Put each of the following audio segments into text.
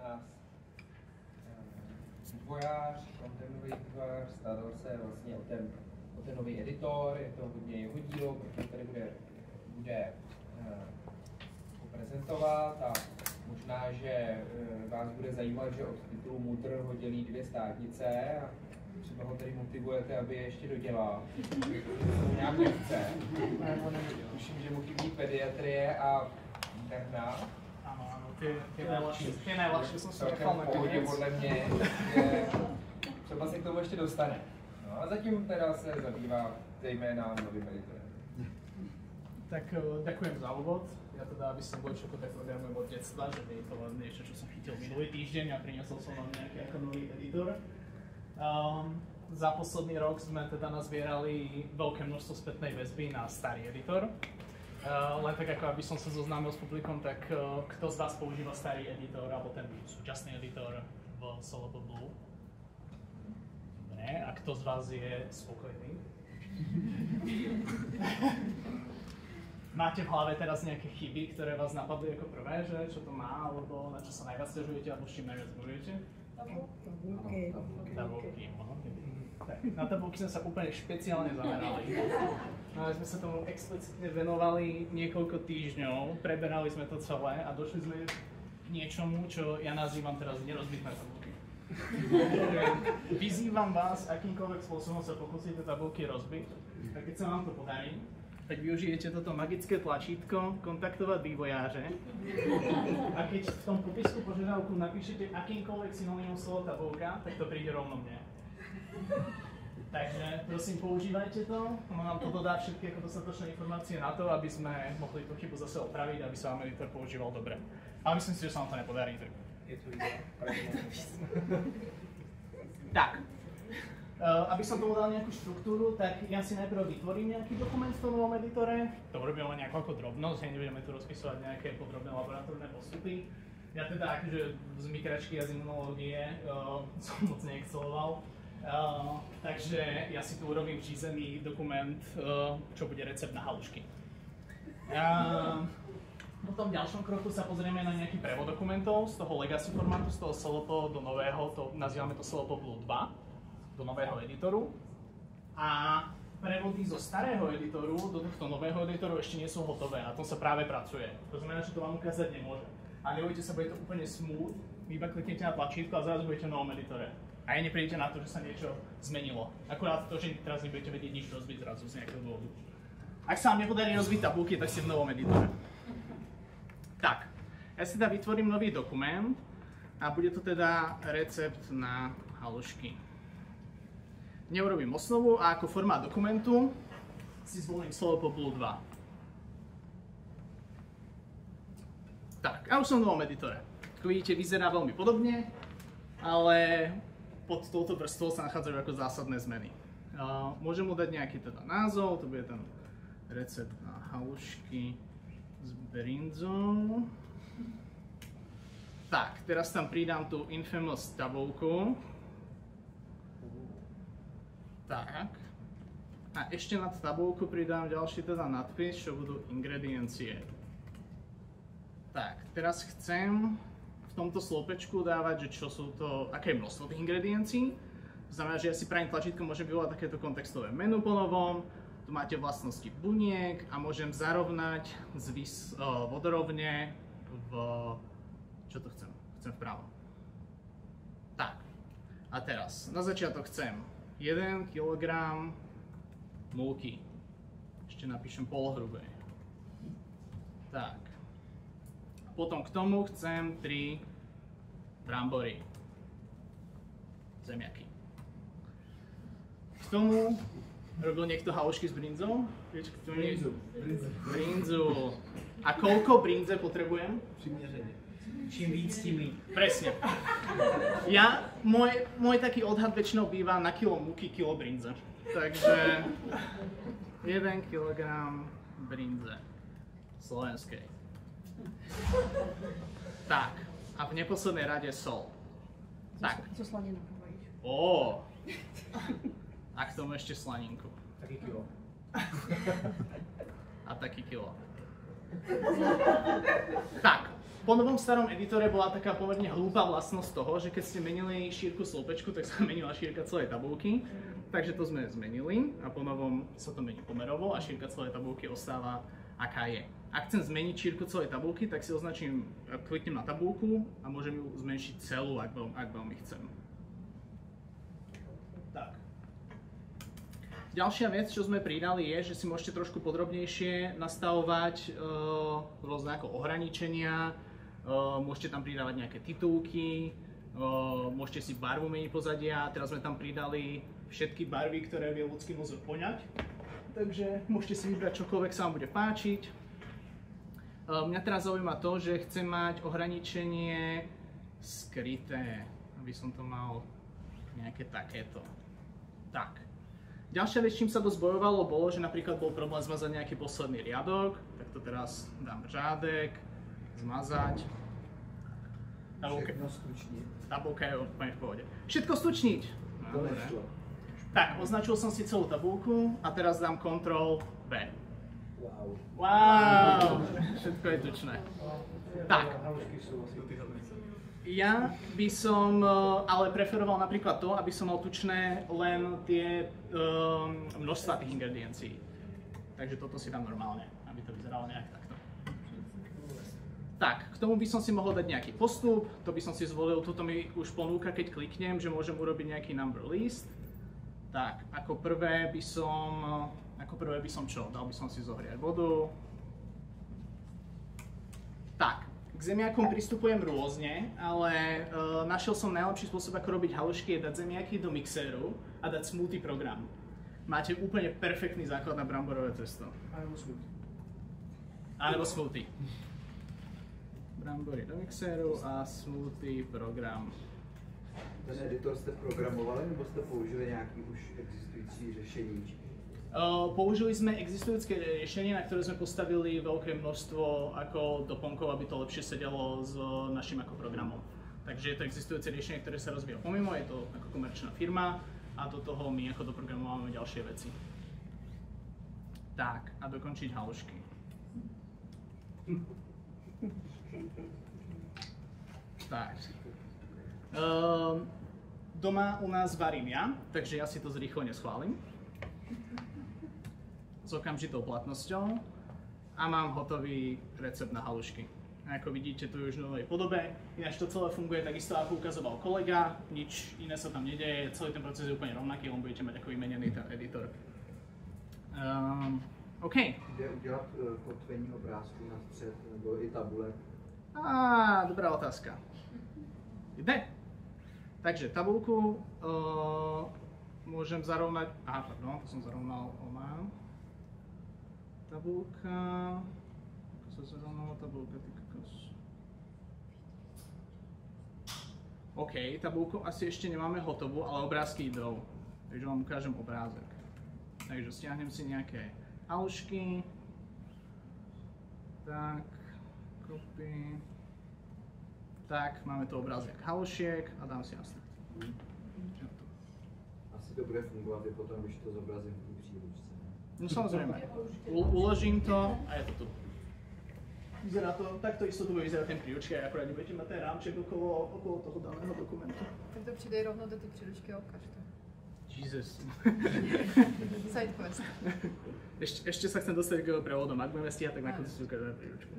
nás vývojář, contentový vývojář, staral se vlastně o ten nový editor, je to hodně jeho dílo, protože tady bude prezentovat a možná, že vás bude zajímat, že od titulu Mutr ho dělí 2 státnice a třeba ho tady motivujete, aby je ještě dodělal. Nějak nechce. Tuším, že mu chybí pediatrie a interna. Ano, ty najľahšie som si nechal na koniec. Podle mě, třeba se k tomu ještě dostane. No a zatím teda se zabývá zejména novým editorem. Tak ďakujem za úvod. Ja teda, aby som bol všetko tak programujem od detstva, že nie je to len niečo, čo som chytil minulý týždeň a priniesol som vám nejaký ako nový editor. Za posledný rok sme teda nazbierali veľké množstvo spätnej väzby na starý editor. Len tak ako aby som sa zoznámil s publikom, tak kto z vás používa starý editor alebo ten súčasný editor v Solopo Blue? Dobre, a kto z vás je spokojný? Máte v hlave teraz nejaké chyby, ktoré vás napadli ako prvé, že čo to má, alebo na čo sa najviac sťažujete, alebo s čím najviac bojujete? Tabulky. Tak, na tabulky sme sa úplne špeciálne zamerali. Sme sa tomu explicitne venovali niekoľko týždňov, preberali sme to celé a došli sme k niečomu, čo ja nazývam teraz nerozbitné tabulky. Vyzývam vás, akýmkoľvek spôsobom sa pokúsite tabulky rozbiť, tak keď sa vám to podarí, tak využijete toto magické tlačítko kontaktovať vývojáře a keď v tom popisku požiadavku napíšete akýmkoľvek synonymom slovo tabulka, tak to príde rovno mne. Takže prosím, používajte to, ono nám to dodá všetky ako dostatočné informácie na to, aby sme mohli tú chybu zase opraviť, aby sa vám editor používal dobre. Ale myslím si, že sa vám to nepodarí. Tak. Je to ide. Tak. Aby som tomu dal nejakú štruktúru, tak ja si najprv vytvorím nejaký dokument v tom novom editore. To urobím len nejakú ako drobnosť, nebudeme tu rozpisovať nejaké podrobné laboratórne postupy. Ja teda akože z mikračky a z imunológie som moc neexceloval. Takže ja si tu urobím v žízený dokument, čo bude recept na halušky. Po tom ďalšom kroku sa pozrieme na nejaký prevod dokumentov z toho legacy formátu, z toho Solopo do nového, nazývame to Solopo Blue 2. Do nového editoru a prevody zo starého editoru do tohto nového editoru ešte nie sú hotové, na tom sa práve pracuje. To znamená, že to vám ukázať nemôžem. A nebojte sa, bude to úplne smooth, vy iba kliknete na tlačítko a zrazu budete v novom editore. A aj neprídete na to, že sa niečo zmenilo. Akurát to, že teraz nebudete vedieť nič rozbiť zrazu z nejakého dôvodu. Ak sa vám nepodarí rozbiť tabulky, tak ste v novom editore. Tak, ja si teda vytvorím nový dokument a bude to teda recept na halušky. Neurobím osnovu a ako formát dokumentu si zvolím Solopo Blue 2. Tak, a už som v novom editore. Ako vidíte, vyzerá veľmi podobne, ale pod touto vrstvou sa nachádzajú ako zásadné zmeny. Môžem mu dať nejaký teda názov, to bude ten recept na halušky s brinzou. Tak, teraz tam pridám tú infamous tabulku. Tak. A ešte na tabulku pridám ďalší teda nadpis, čo budú ingrediencie. Tak, teraz chcem v tomto slopečku dávať, že čo sú to, aké je množstvo tých ingrediencií. To znamená, že ja si pravým tlačítkom môžem vyvolať takéto kontextové menu po novom. Tu máte vlastnosti buniek a môžem zarovnať vodorovne v... Čo to chcem? Chcem vpravo. Tak. A teraz, na začiatok chcem 1 kg múky. Ešte napíšem polohrubej. Tak. Potom k tomu chcem 3 brambory. Zemiaky. K tomu robil niekto halušky s brinzou? Brinzu. A koľko brinze potrebujem? Čím víc, tím líp. Presne. Môj taký odhad väčšinou býva na kilo múky, kilo brinze. Takže 1 kg brinze slovenskej. Tak, a v neposlednej rade sol. Tak. Co slaninu. Ó. A k tomu ešte slaninku. Taký kilo. A taký kilo. Tak. Po novom starom editore bola taká pomerne hlúpa vlastnosť toho, že keď ste menili šírku sloupečku, tak sa menila šírka celej tabulky. Takže to sme zmenili a po novom sa to mení pomerovo a šírka celej tabulky ostáva aká je. Ak chcem zmeniť šírku celej tabulky, tak si označím, kliknem na tabulku a môžem ju zmenšiť celú, ak veľmi chcem. Tak. Ďalšia vec, čo sme pridali, je, že si môžete trošku podrobnejšie nastavovať rôzne ako ohraničenia, môžete tam pridávať nejaké titulky, môžete si barvu meniť pozadia, teraz sme tam pridali všetky barvy, ktoré vie ľudský mozog poňať. Takže môžete si vybrať čokoľvek sa vám bude páčiť. Mňa teraz zaujíma to, že chcem mať ohraničenie skryté, aby som to mal nejaké takéto. Tak. Ďalšia vec, čím sa dosť bojovalo, bolo, že napríklad bol problém zmazať nejaký posledný riadok, tak to teraz dám řádek, zmazať. Všechno stručniť. Tabulka je úplne v pohode. Všetko stručniť. Dobre. Tak, označil som si celú tabulku a teraz dám Ctrl B. Wow. Wow! Všetko je tučné. Tak. Ja by som ale preferoval napríklad to, aby som mal tučné len tie množstva tých ingrediencií. Takže toto si dám normálne, aby to vyzeralo nejak takto. Tak, k tomu by som si mohol dať nejaký postup, to by som si zvolil, toto mi už ponúka, keď kliknem, že môžem urobiť nejaký number list. Tak, ako prvé by som čo? Dal by som si zohriať vodu. Tak, k zemiakom pristupujem rôzne, ale našiel som najlepší spôsob, ako robiť halušky, je dať zemiaky do mixéru a dať smoothie program. Máte úplne perfektný základ na bramborové cesto. Alebo smoothie. Brambory do mixéru a smoothie program. Ten editor jste programovali, nebo jste použili nějaký už existující řešení? Použili sme existujúce riešenie, na ktoré sme postavili veľké množstvo ako doplnkov, aby to lepšie sedelo s našim ako programom. Takže je to existujúce riešenie, ktoré sa rozvíja pomimo, je to ako komerčná firma a do toho my ako doprogramovávame ďalšie veci. Tak, a dokončiť halušky. Tak. Doma u nás varím ja, takže ja si to zrýchlene schválim s okamžitou platnosťou a mám hotový recept na halušky. A ako vidíte, tu je už v novej podobe, ináč to celé funguje takisto, ako ukazoval kolega, nič iné sa tam nedeje, celý ten proces je úplne rovnaký, len budete mať ako vymenený ten editor. OK. Jde udělat kotvení obrázku na střed nebo i tabule? Dobrá otázka. Jde. Takže tabulku môžem zarovnať, pardon, to som zarovnal ona. Tabulka, ako sa zarovnala tabulka, ty kokos. OK, tabulku asi ešte nemáme hotovú, ale obrázky idú. Takže vám ukážem obrázek. Takže stiahnem si nejaké halušky. Tak, copy. Tak, máme tu obrázek halušiek a dám si na start. Asi to bude fungovat i potom, když to zobrazím v té příručce. No samozrejme. Uložím to a je to tu. Vyzerá to, takto isto tu bude vyzerať ten príručka, akorát nebudete mať ten rámček okolo toho daného dokumentu. Tak to přidej rovno do té příručky a ukáž to. Jesus. Side quest. Ešte sa chcem dostať k prevodom, ak budeme stíhať, tak na konci si ukážeme príručku.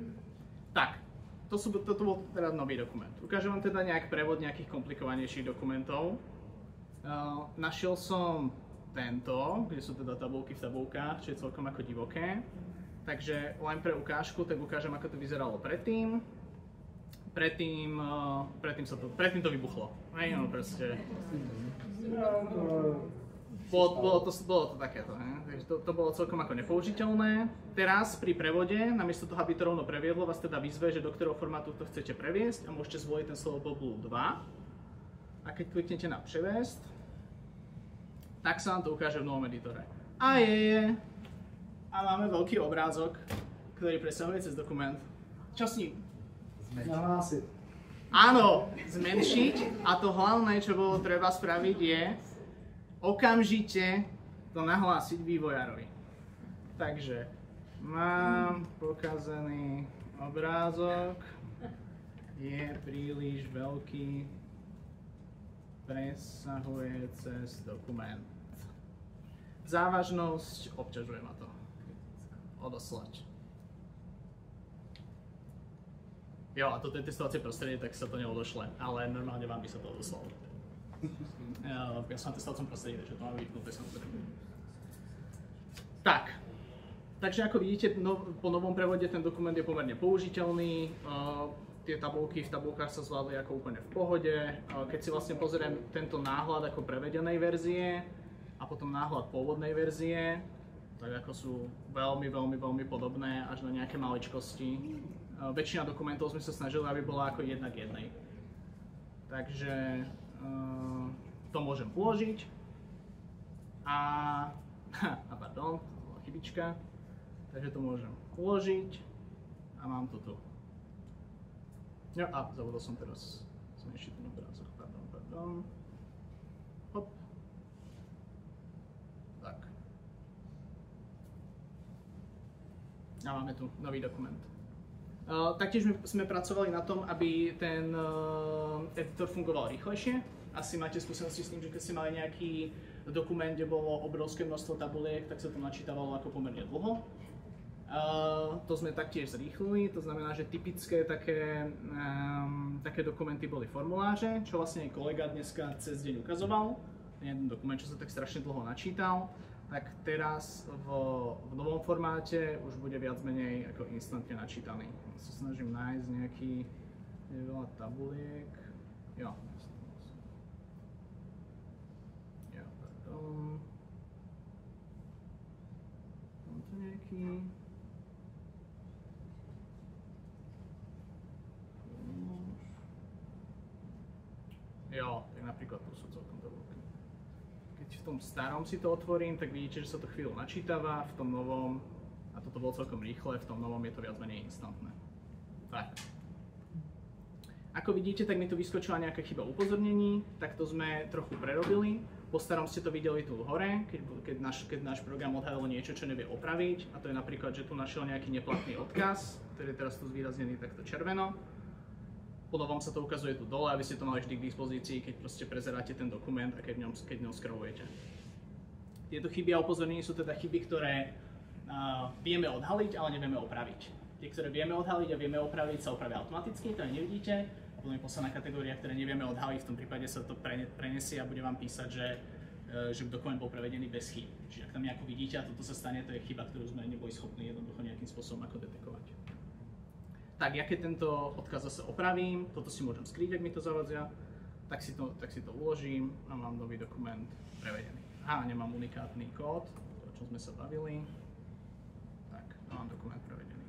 Tak, toto bol teda nový dokument. Ukážem vám teda nejak prevod nejakých komplikovanejších dokumentov. Našiel som tento, kde sú teda tabulky v tabulkách, čo je celkom ako divoké. Takže len pre ukážku, tak ukážem, ako to vyzeralo predtým. Predtým to vybuchlo. Hej, no proste. Bolo to takéto, takže to bolo celkom ako nepoužiteľné. Teraz pri prevode, namiesto toho, aby to rovno previedlo, vás teda vyzve, že do ktorého formátu to chcete previesť a môžete zvoliť ten Slovo Blue 2. A keď kliknete na previesť, tak sa vám to ukáže v novom editore. A máme veľký obrázok, ktorý presahuje cez dokument. Čo s ním? Nahlásit. Áno, zmenšiť a to hlavné, čo bolo treba spraviť je okamžite to nahlásiť vývojárovi. Takže mám pokazený obrázok je príliš veľký, presahuje cez dokument. Závažnosť, obťažuje ma to. Odoslať. Jo, a toto je testovacie prostredie, tak sa to neodošle, ale normálne vám by sa to odoslalo. Ja som na testovacom prostredí, takže to mám vypnuté samozrejme. Tak. Takže ako vidíte, po novom prevode ten dokument je pomerne použiteľný. Tie tabulky v tabulkách sa zvládli ako úplne v pohode. Keď si vlastne pozriem tento náhľad ako prevedenej verzie a potom náhľad pôvodnej verzie, tak ako sú veľmi podobné až na nejaké maličkosti. Väčšina dokumentov sme sa snažili, aby bola ako 1:1. Takže to môžem uložiť. Pardon, to bola chybička. Takže to môžem uložiť a mám to tu. Jo, a zabudol som teraz zmenšiť ten obrázok. Pardon. Hop. Tak. A máme tu nový dokument. Taktiež sme pracovali na tom, aby ten editor fungoval rýchlejšie. Asi máte skúsenosti s tým, že keď ste mali nejaký dokument, kde bolo obrovské množstvo tabuliek, tak sa to načítavalo ako pomerne dlho. To sme taktiež zrýchlili, to znamená, že typické také dokumenty boli formuláře, čo vlastne aj kolega dneska cez deň ukazoval. Jeden dokument, čo sa tak strašne dlho načítal. Tak teraz v novom formáte už bude viac menej ako instantne načítaný. Ja sa snažím nájsť nejaký veľa tabuliek. Jo. Pardon. Mám tu nejaký... Jo, tak napríklad tu sú celkom tabulky. Keď v tom starom si to otvorím, tak vidíte, že sa to chvíľu načítava, v tom novom, a toto bolo celkom rýchle, v tom novom je to viac menej instantné. Tak. Ako vidíte, tak mi tu vyskočila nejaká chyba upozornení, tak to sme trochu prerobili. Po starom ste to videli tu hore, keď náš program odhalil niečo, čo nevie opraviť, a to je napríklad, že tu našiel nejaký neplatný odkaz, ktorý je teraz tu zvýraznený takto červeno. Po novom sa to ukazuje tu dole, aby ste to mali vždy k dispozícii, keď proste prezeráte ten dokument a keď v ňom scrollujete. Tieto chyby a upozornení sú teda chyby, ktoré vieme odhaliť, ale nevieme opraviť. Tie, ktoré vieme odhaliť a vieme opraviť, sa opravia automaticky, to nevidíte. A potom je posledná kategória, ktoré nevieme odhaliť, v tom prípade sa to prenesie a bude vám písať, že dokument bol prevedený bez chýb. Čiže ak tam nejako vidíte a toto sa stane, to je chyba, ktorú sme neboli schopní jednoducho nejakým spôsobom ako detekovať. Tak, ja keď tento odkaz zase opravím, toto si môžem skryť, ak mi to zavadzia, tak si to uložím a mám nový dokument prevedený. Nemám unikátny kód, o čom sme sa bavili. Tak, mám dokument prevedený.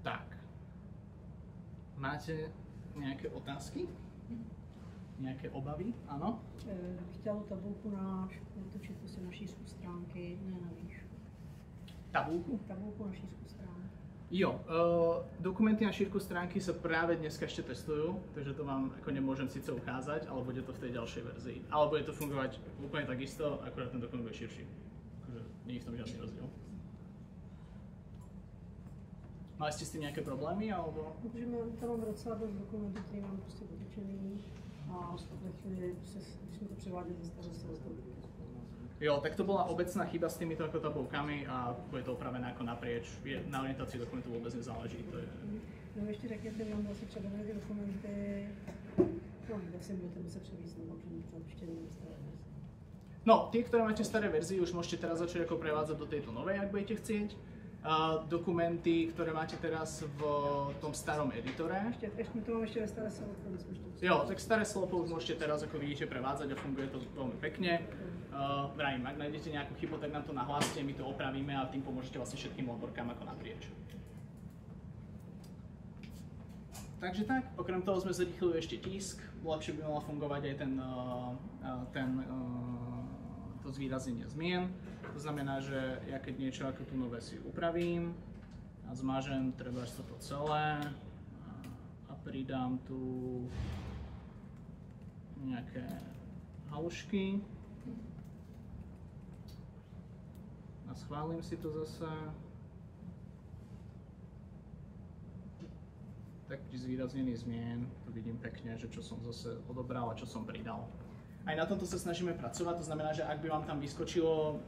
Tak. Máte nejaké otázky? Nejaké obavy? Áno? Chtěl tabulku na natočit prostě na šířku stránky, ne na výšku. Tabulku? Tabulku na šířku stránky. Jo, dokumenty na šírku stránky sa práve dneska ešte testujú, takže to vám ako nemôžem síce ukázať, ale bude to v tej ďalšej verzii. Ale bude to fungovať úplne takisto, akurát ten dokument bude širší. Takže nie je v tom žiadny rozdiel. Mali ste s tým nejaké problémy, alebo? Protože tam mám docela dost dokumentů, který mám prostě potočený a ve chvíli, když jsme to převáděli ze staré se rozhodli. Jo, tak to bola obecná chyba s týmito ako tabulkami a bude to opravené ako naprieč. Na orientácii dokumentu vôbec nezáleží. To je... No ještě řekněte, mám vlastně třeba ty dokumenty, kde si budete muset převízt, nebo že to ještě není staré verzi. No, tie, ktoré máte staré verzii, už môžete teraz začať ako prevádzať do tejto novej, ak budete chcieť. Dokumenty, ktoré máte teraz v tom starom editore. Ešte to mám ešte ve staré slopo. Jo, tak staré slopo už môžete teraz, ako vidíte, prevádzať a funguje to veľmi pekne. Vrajím, ak nájdete nejakú chybu, tak nám to nahláste, my to opravíme a tým pomôžete vlastne všetkým odborkám ako naprieč. Takže tak, okrem toho sme zrýchlili ešte tisk, lepšie by mala fungovať aj to zvýraznenie zmien. To znamená, že ja keď niečo ako tu nové si upravím a zmažem treba toto celé a pridám tu nejaké halušky a schválim si to zase. tak pri zvýraznení zmien tu vidím pekne, že čo som zase odobral a čo som pridal. Aj na tomto sa snažíme pracovať, to znamená, že ak by vám tam vyskočilo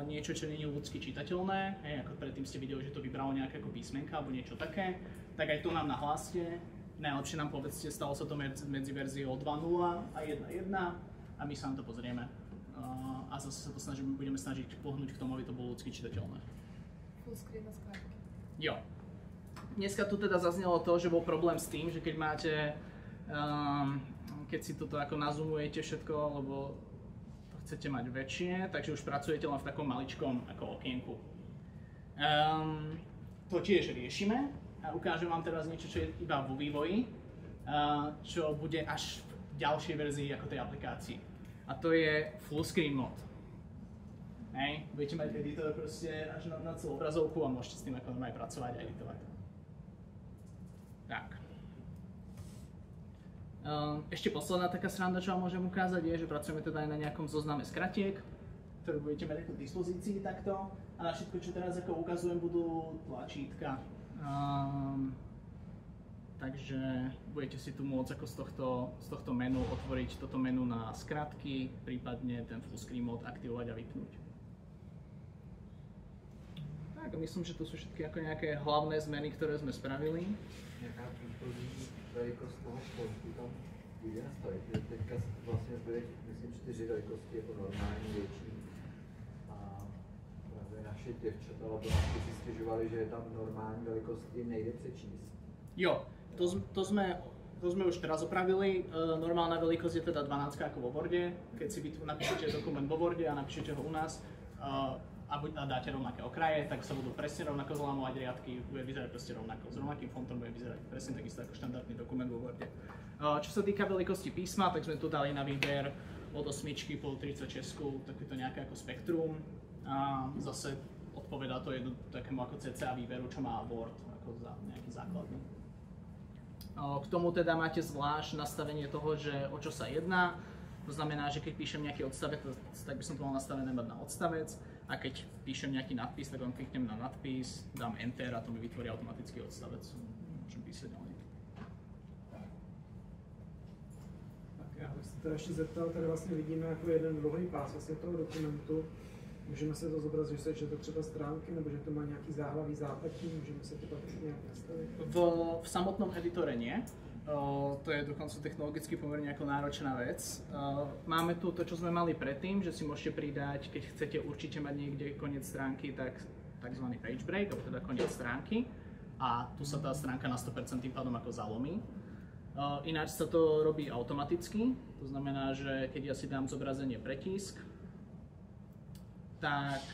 niečo, čo nie je ľudsky čitateľné, ako predtým ste videli, že to vybralo nejaké ako písmenka alebo niečo také, tak aj to nám nahláste. Najlepšie nám povedzte, stalo sa to medzi verziou 2.0 a 1.1 a my sa na to pozrieme. A zase sa to budeme snažiť pohnúť k tomu, aby to bolo ľudsky čitateľné. Full screen na skládky. Jo. Dneska tu teda zaznelo to, že bol problém s tým, že keď máte keď si toto ako nazumujete všetko, lebo to chcete mať väčšie, takže už pracujete len v takom maličkom ako okienku. To tiež riešime a ukážem vám teraz niečo, čo je iba vo vývoji, čo bude až v ďalšej verzii ako tej aplikácii. A to je full screen mod. Budete mať editor proste až na celú obrazovku a môžete s tým ako normálne pracovať a editovať. Tak. Ešte posledná taká sranda, čo vám môžem ukázať, je, že pracujeme teda aj na nejakom zozname skratiek, ktoré budete mať ako k dispozícii takto. A na všetko, čo teraz ako ukazujem, budú tlačítka. Takže budete si tu môcť ako z tohto menu otvoriť toto menu na skratky, prípadne ten full screen mode aktivovať a vypnúť. Tak, myslím, že to sú všetky ako nejaké hlavné zmeny, ktoré sme spravili. Nějaká výchozí velikost toho fontu tam bude nastavit. Teďka vlastně byly, myslím, 4 velikosti jako normální, větší. A právě naši děvčata laboranti si stěžovali, že tam normální velikosti nejde přečíst. Jo, to sme už teraz opravili. Normálna veľkosť je teda 12 ako vo Worde. Keď si napíšete dokument vo Worde a napíšete ho u nás, a dáte rovnaké okraje, tak sa budú presne rovnako zlámovať riadky, bude vyzerať proste rovnako. S rovnakým fontom bude vyzerať presne takisto ako štandardný dokument vo Worde. Čo sa týka veľkosti písma, tak sme tu dali na výber od 8 po 36, takéto nejaké ako spektrum. A zase odpovedá to takému ako cca výberu, čo má Word ako za nejaký základný. K tomu teda máte zvlášť nastavenie toho, že o čo sa jedná. To znamená, že keď píšem nejaký odstavec, tak by som to mal nastavené mať na odstavec. A keď píšem nejaký nadpis, tak len kliknem na nadpis, dám Enter a to mi vytvorí automatický odstavec. Môžem písať ďalej. Tak já bych se teda ještě zeptal, tady vlastně vidíme jako jeden dlouhý pás vlastně toho dokumentu. Můžeme se to zobrazit, že se čte třeba stránky, nebo že to má nějaký záhlavý zápletí, můžeme se to pak nějak nastavit? V samotnom editore nie. To je dokonca technologicky pomerne ako náročná vec. Máme tu to, čo sme mali predtým, že si môžete pridať, keď chcete určite mať niekde koniec stránky, tak tzv. Page break, alebo teda koniec stránky. A tu sa tá stránka na 100% tým pádom ako zalomí. Ináč sa to robí automaticky, to znamená, že keď ja si dám zobrazenie pretisk, tak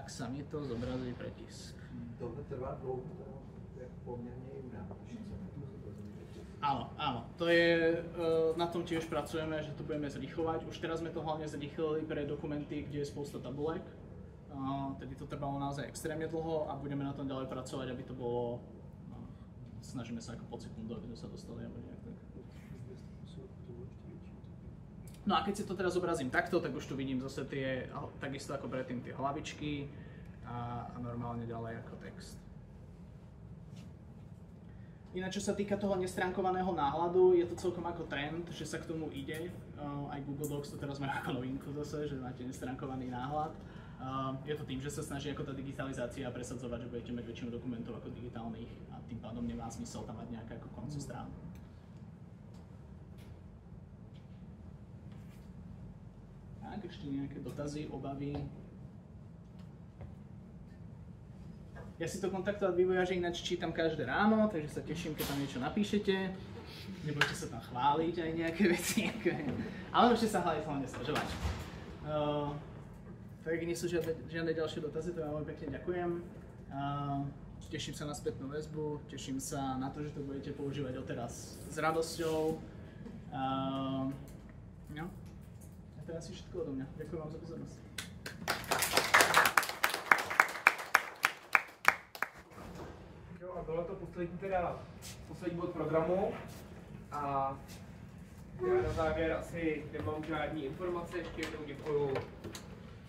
sa mi to zobrazí pretisk. Tohle trvá dlouho, jak poměrně i u nás. Áno, to je, na tom tiež pracujeme, že to budeme zrýchlovať. Už teraz sme to hlavne zrýchlili pre dokumenty, kde je spousta tabulek. Tedy to trvalo naozaj extrémne dlho a budeme na tom ďalej pracovať, aby to bolo, snažíme sa ako pod sekundu, aby sme sa dostali alebo nejak tak. No a keď si to teraz zobrazím takto, tak už tu vidím zase tie, takisto ako predtým tie hlavičky a normálne ďalej ako text. Ináč, čo sa týka toho nestránkovaného náhľadu, je to celkom ako trend, že sa k tomu ide. Aj Google Docs to teraz má ako novinku zase, že máte nestránkovaný náhľad. Je to tým, že sa snaží ako tá digitalizácia presadzovať, že budete mať väčšinu dokumentov ako digitálnych a tým pádom nemá zmysel tam mať nejaké ako konce strán. Tak, ešte nejaké dotazy, obavy. Ja si to kontaktovať vývojáře ináč čítam každé ráno, takže sa teším, keď tam niečo napíšete. Nebudete sa tam chváliť aj nejaké veci, ale môžete sa hlavne sťažovať. Tak nie sú žiadne ďalšie dotazy, to ja veľmi pekne ďakujem. Teším sa na spätnú väzbu, teším sa na to, že to budete používať odteraz s radosťou. No. A to je asi všetko odo mňa. Ďakujem vám za pozornosť. A bylo to poslední bod programu a já na závěr asi nemám žádný informace, ještě jednou děkuju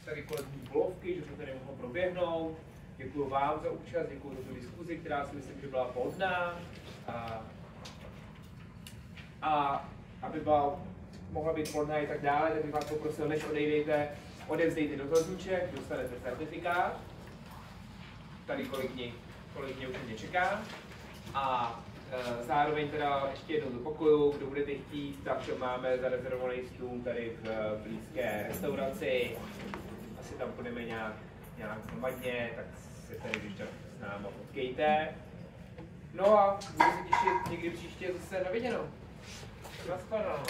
tady kolegům Bulovky, že to tady mohlo proběhnout. Děkuji vám za účast, děkuji za tu diskuzi, která si myslím, že byla plodná. A aby mohla být plodná i tak dále, tak bych vás poprosil, než odejdete, odevzdejte dotazníček, dostanete certifikát. Tady kolik dní už mě čeká. A zároveň teda ještě jednou zopakuju, kdo budete chtít, tak máme zarezervovaný stůl tady v blízké restauraci. Asi tam půjdeme nějak hromadně, tak se tady když tak s náma potkejte. No a budu se těšit někdy příště zase na viděnou. Naschledanou.